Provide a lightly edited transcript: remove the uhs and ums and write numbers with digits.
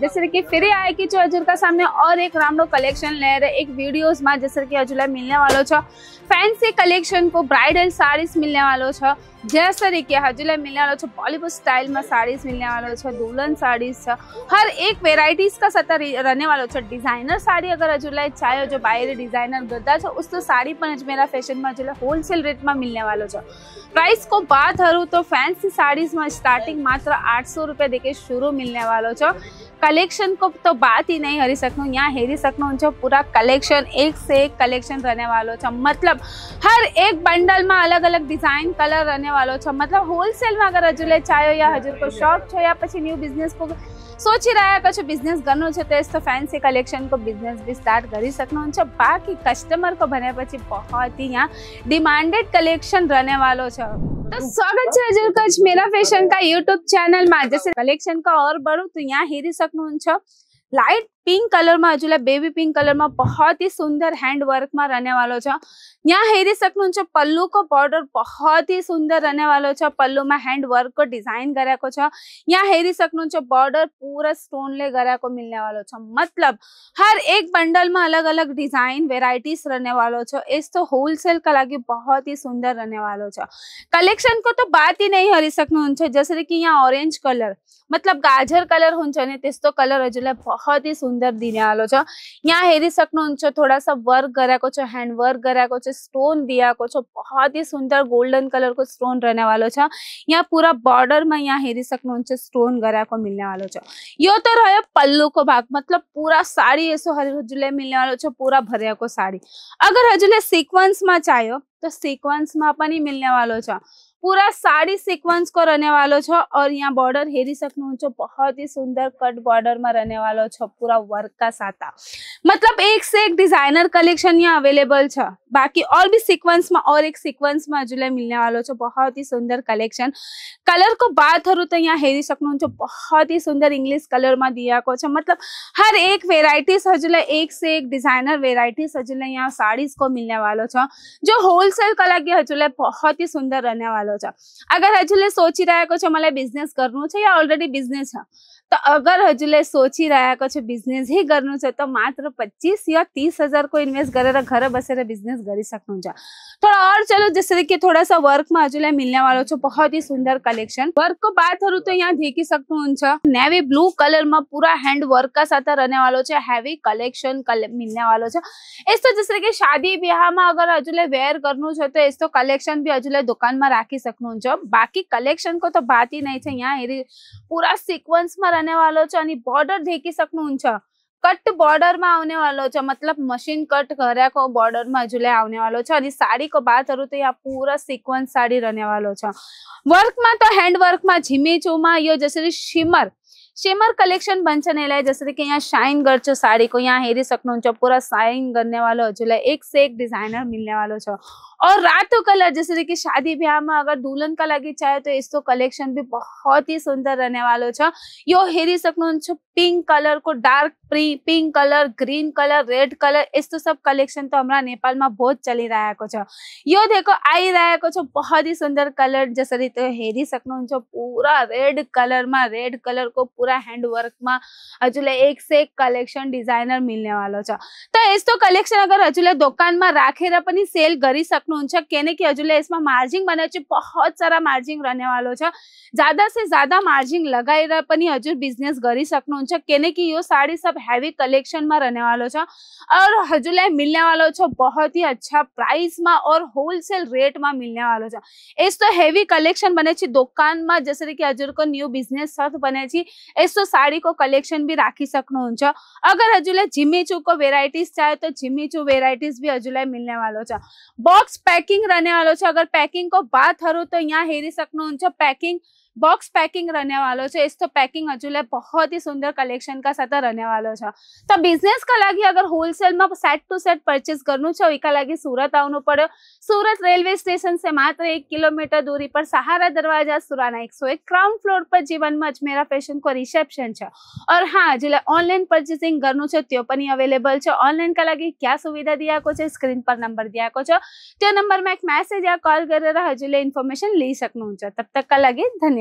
जैसे कि फिर आए कि जो हजुर का सामने और एक रामडो कलेक्शन ले रहे एक वीडियोस में जैसे कि हजुरलाई मिलने वालों छ फैंसी कलेक्शन को ब्राइडल साड़ीज मिलने वालों छ। जैसे कि हजुरलाई मिलने वालों छ बॉलीवुड स्टाइल में साड़ीज मिलने वालों छ, दुल्हन साड़ीज छ, हर एक वेराइटीज का सतह रहने वालों छ। डिजाइनर साड़ी अगर हजुरलाई चाहिए जो बाहिर डिजाइनर गर्दा छ उस्तो साड़ी पण अजमेरा फैशन में हजुरलाई होलसेल रेट में मिलने वालों छ। प्राइस को बात करूँ तो फैंसी साड़ीज में स्टार्टिंग मात्र 800 रुपये देके शुरू मिलने वालों छ। कलेक्शन को तो बात ही नहीं हरी सकूँ, यहाँ हेरी सकूँ पूरा कलेक्शन एक से एक कलेक्शन रहने वालों छ। मतलब हर एक बंडल में अलग अलग डिजाइन कलर रहने वालों छ। मतलब होलसेल में अगर हजुरलाई चाहिए या हजुर को शॉप छ या पछी न्यू बिजनेस को सोची रहा छो बिजनेस गर्नु छ तो फैंसी कलेक्शन को बिजनेस भी स्टार्ट करी सक्नुहुन्छ। बाकी कस्टमर को भने पछि बहुत ही यहाँ डिमांडेड कलेक्शन रहने वालों छ। तो स्वागत है हजुर का मेरा फैशन का यूट्यूब चैनल में। जैसे कलेक्शन का और बढ़ू तो यहाँ हेरी सक्नुहुन्छ लाइट पिंक कलर में हजुरलाई बेबी पिंक कलर में बहुत ही सुंदर हैंड वर्क में रहने वालों छ। यहाँ हेरी सक्नुहुन्छ पल्लू को बॉर्डर बहुत ही सुंदर रहने वालों छ। पल्लू में हैंड वर्क को डिजाइन गरेको छ। यहाँ हेरी सक्नुहुन्छ बॉर्डर पूरा स्टोन ले गरेको मिलने वालों छ। मतलब हर एक बंडल में अलग अलग डिजाइन वेराइटीज रहने वालों छ। यस्तो होलसेल का लागि बहुत ही सुंदर रहने वालों छ। कलेक्शन को तो बात ही नहीं हरी सक्नुहुन्छ। जैसे कि यहाँ ऑरेंज कलर मतलब गाजर कलर हुन्छ नि त्यस्तो कलर हजुरलाई बहुत ही सुंदर दिने वालो छ। यहाँ हेरी सक्नुहुन्छ थोड़ा सा वर्क गरेको छ, हैंड वर्क गरेको छ, स्टोन दिएको छ, बहुत ही सुंदर गोल्डन कलर को स्टोन रहने वालो छ। यहाँ पूरा बॉर्डर में यहाँ हेरी सक्नुहुन्छ स्टोन गरेको मिलने वालो छ। यो तो रह्यो पल्लू को भाग, मतलब पूरा साड़ी यसो हजुरलाई मिलने वालो छ, पूरा भरिएको साड़ी। अगर हजुरलाई सीक्वेंस में चाहियो तो सीक्वेंस में पनि मिलने वालो छ। पूरा साड़ी सीक्वेंस को रहने वालों छ। और यहाँ बॉर्डर हेरी सक्नुहुन्छ बहुत ही सुंदर कट बॉर्डर में रहने वालों छ, पूरा वर्क का साथा। मतलब एक से एक डिजाइनर कलेक्शन यहाँ अवेलेबल छ। बाकी और भी सीक्वेंस में और एक सीक्वेंस में हजुरलाई मिलने वालों छ बहुत ही सुंदर कलेक्शन। कलर को बात करूँ तो यहाँ हेरी सक्नुहुन्छ बहुत ही सुंदर इंग्लिश कलर में दिएको छ। मतलब हर एक वेराइटीज हजुरलाई एक से एक डिजाइनर वेराइटीज हजुरलाई यहाँ साड़ीज को मिलने वालों छ जो होलसेल का लागि हजुरलाई बहुत ही सुंदर रहने वालों। अगर हजुरले सोचिरहेको छ मलाई बिजनेस गर्नु छ या अलरेडी बिजनेस छ तो अगर हजुरले सोचिरहेको छ बिजनेस ही गर्नु छ तो मात्र 25 या 30 हजार को इन्वेस्ट गरेर घर बसेर बिजनेस गरि सक्नुहुन्छ। थोड़ा और चलो जैसे कि थोड़ा सा वर्क में हजुरलाई मिलने वालों छ बहुत ही सुंदर कलेक्शन। वर्क को बात करूँ तो यहाँ देखी सक्नुहुन्छ नेवी ब्लू कलर में पूरा हैंड वर्क का साथ रहने वालों छ। हैवी कलेक्शन मिलने वालों छ। यस्तो जैसे कि शादी ब्याह में अगर हजुरलाई वेयर गर्नु छ तो यस्तो कलेक्शन भी हजुरलाई दुकान में राखी सक्नुहुन्छ। बाकी कलेक्शन को तो बात ही नहीं छ। यहाँ हेरी पूरा सीक्वेंस में रहने वालों छ। अनि बॉर्डर देखी सक्नुहुन्छ कट बॉर्डर में आने वालों छ। मतलब मशीन कट गरेको बॉर्डर में हजुरलाई आने वालों छ। अनि साड़ी को बात करूँ तो यहाँ पूरा सीक्वेंस साड़ी रहने वालों छ। वर्क में तो हैंड वर्क में झिमीचुमा यो जसरी शिमर कलेक्शन बन्छ नेलाई जसरी कि यहाँ शाइन गर्छ साड़ी को। यहाँ हेरी सक्नुहुन्छ पूरा शाइन करने वालों हजुरलाई एक से एक डिजाइनर मिलने वालों छ। और रातो कलर जैसे कि शादी ब्याह में अगर दुल्हन का लागि चाहे तो यस्तो कलेक्शन भी बहुत ही सुंदर रहने वालों छ। यो हेरी सक्नुहुन्छ पिंक कलर को dark pink colour, green colour, red colour यस्तो सब कलेक्शन तो हमारा नेपाल में बहुत चलिरहेको छ। यो देखो आइरहेको छ बहुत ही सुंदर कलर जसरी तो हेरी सक्नुहुन्छ पूरा रेड कलर में रेड कलर को पूरा हैंड वर्क में हजुरलाई एक से एक कलेक्शन डिजाइनर मिलने वालों छ। तो यस्तो कलेक्शन अगर हजुरलाई दोकान में राखेर पनि सेल गरि सक्नुहुन्छ केने कि हजुरले इसमें मार्जिन बनाएपछि बहुत सारा मार्जिन रहने वालों छ। ज्यादा से ज्यादा मार्जिन लगाएर पनि हजुर बिजनेस गरि सक्नुहुन्छ केने कि यो साड़ी सब हैवी कलेक्शन में रहने वालों छ। और हजुरलाई मिलने वालों छ बहुत ही अच्छा प्राइस में और होलसेल रेट में मिलने वालों छ। यस्तो हेवी कलेक्शन बनेपछि दोकान में जसरी कि हजुर को न्यू बिजनेस छ बनेपछि यस्तो साड़ी को कलेक्शन भी राखी सक्नुहुन्छ। अगर हजुरलाई झिमीचू को वेराइटीज चाहे तो झिमीचू वेराइटीज भी हजुरलाई मिलने वालों छ। बॉक्स पैकिंग रहने वालों छ। अगर पैकिंग को बात करूँ तो यहाँ हेरी सक्नुहुन्छ पैकिंग बॉक्स पैकिंग रहने वालों छ। यस्तो पैकिंग हजुरलाई बहुत ही सुंदर कलेक्शन का साथ रहने वालों छ। तो बिजनेस का लागि अगर होलसेल में सेट टू सेट परचेस गर्नु छ एका लागि सूरत आउनु पर्यो। सूरत रेलवे स्टेशन से मात्र 1 किलोमीटर दूरी पर सहारा दरवाजा सुराना 101 ग्राउंड फ्लोर पर जीवन में अजमेरा फैशन को रिसेप्शन छ। और हाँ हजुरलाई ऑनलाइन परचेसिंग गर्नु छ त्यो पनि अवेलेबल छ। ऑनलाइन का लागि क्या सुविधा दिएको छ स्क्रीन पर नंबर दिएको छ त्यो नंबर में एक मैसेज या कॉल गरेर हजुरले इन्फर्मेसन लिइ सक्नुहुन्छ। तब तक का लागि धन्यवाद।